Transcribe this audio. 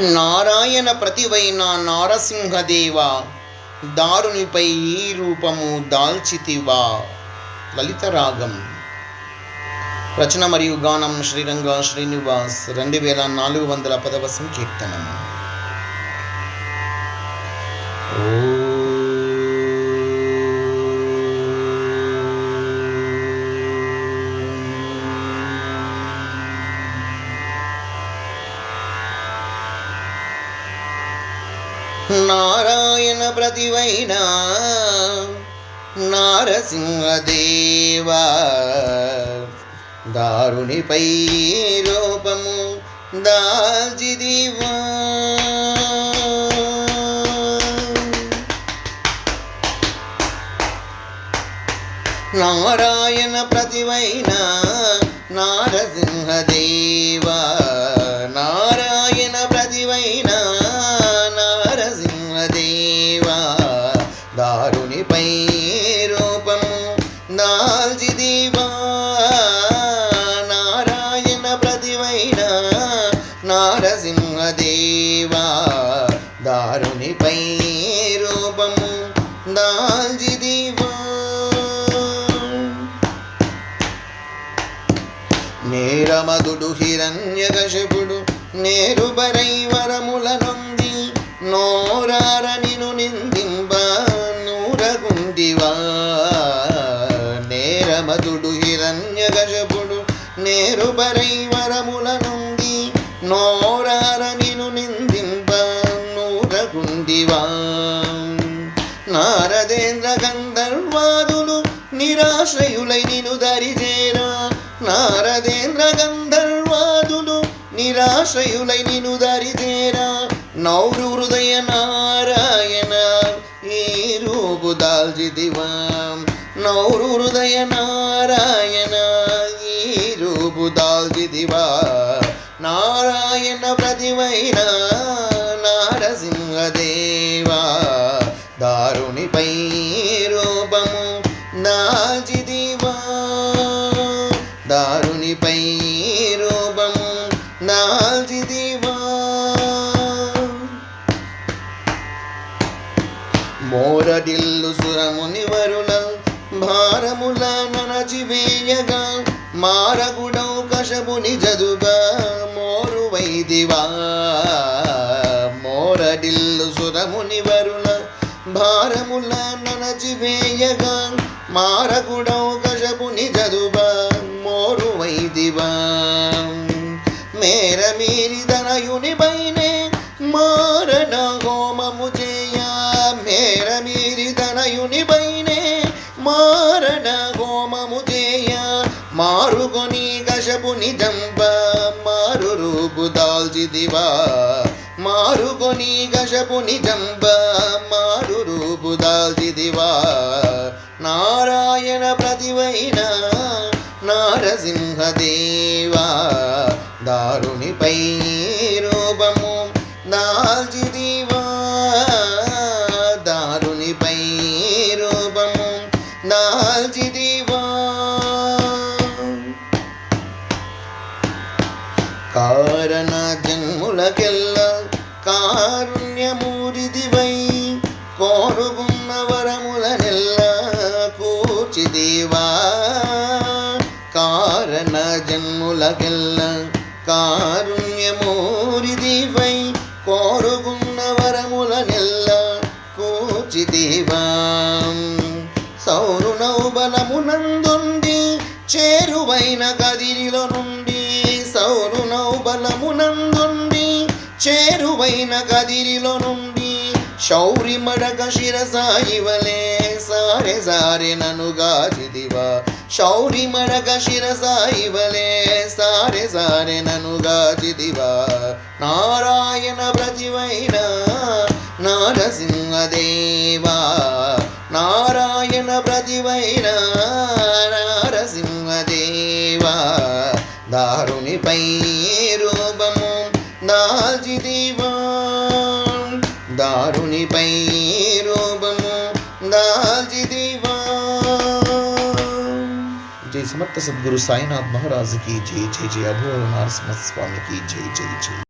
నారాయణ ప్రతివైన నారసింహదేవా, దారునిపై ఈ రూపము దాల్చితివా. లలిత రాగం. రచన మరియు గానం శ్రీరంగ శ్రీనివాస్. 2410 సంకీర్తనం. నారాయణ ప్రతివైన నారసింహదేవా, దారునిపై రూపము దాల్చితివా. నారాయణ ప్రతివైన నారసింహదేవా, నారాయణ ప్రతివైన నారసింహదేవా, దారునిపై రూపము దాల్చితివా. నారాయణ ప్రతివైన నారసింహదేవా, దారునిపై రూపము దాల్చితివా. నేరమదుడు హిరణ్యకశిపుడు నేరుబరై వరముల నొంది, నోరార నిను నిందింప నూరగుంటివా. నేరమదుడు హిరణ్యకశిపుడు నేరుబరై వరముల నొంది, నోరార నిను నిందింప నూరగుంటివా. నారదేంద్ర గంధర్వాదులు నిరాశ్రయులై నిను దరిచేరా. నారదేంద్ర గంధర్వాదులు నిరాశ్రయులై నిను దరిచేరా. నౌరు హృదయ నారాయణ ఈ రూపు దాల్చితివా. నౌరు హృదయ నారాయణ ఈ రూపు దాల్చితివా. నారాయణ ప్రతివైన నారసింహదేవా, దారునిపై రూపము దాల్చితివా. దారునిపై రూపము దాల్చితివా. మోరడిల్లు సురముని వరుల భారముల ననచివేయగా, మారగుడౌ కశపుని జదుగా మోరువైదివా. మోరడిల్లు సురముని వరుల భారముల ననచివేయగా, మారగుడౌ కశపుని జదుగా మోరువైదివా. మేర మీరి తనయుని పైనే మారణ హోమము చేయ. మేర మీరి తనయుని పైనే మారణ హోమము చేయ. మారుకొని కశపుని జంప మారు రూపు దాల్చితివా. మారుకొని కశపుని జంప మారు రూపు దాల్చితివా. నారాయణ ప్రతివైన నారసింహదేవా, దారునిపై రూపము దాల్చితివా. దారునిపై రూపము దాల్చితివా. కారణ జన్ములకెల్ల కారుణ్యమూరిదివై, కోరుకున్న వరములనెల్ల కూర్చితివా. కారణ జన్ములకెల్ల కారుణ్యమూరిదివై, కోరుకున్న వరములనెల్ల కూర్చితివా. సౌరునౌ బలమునందుండి చేరువైన కదిరిలో నుండి. సౌరునౌ బలమునందుండి చేరువైన కదిరిలో నుండి, శౌరి మడక శిరసాయివలే సారె సారె నను గాచితివా. శౌరి మడక శిరసాయివలే సారె సారె నను గాచితివా. నారాయణ ప్రతివైన నారసింహదేవా, నారాయణ ప్రతివైన నారసింహదేవా, దారునిపై రూపము దాల్చితివా. దారునిపై రూపము దాల్చితివా. जय समर्थ सद्गुरु साईनाथ महाराज की जय. जय जय अभोर नरसिम्हा स्वामी की जय. जय जय.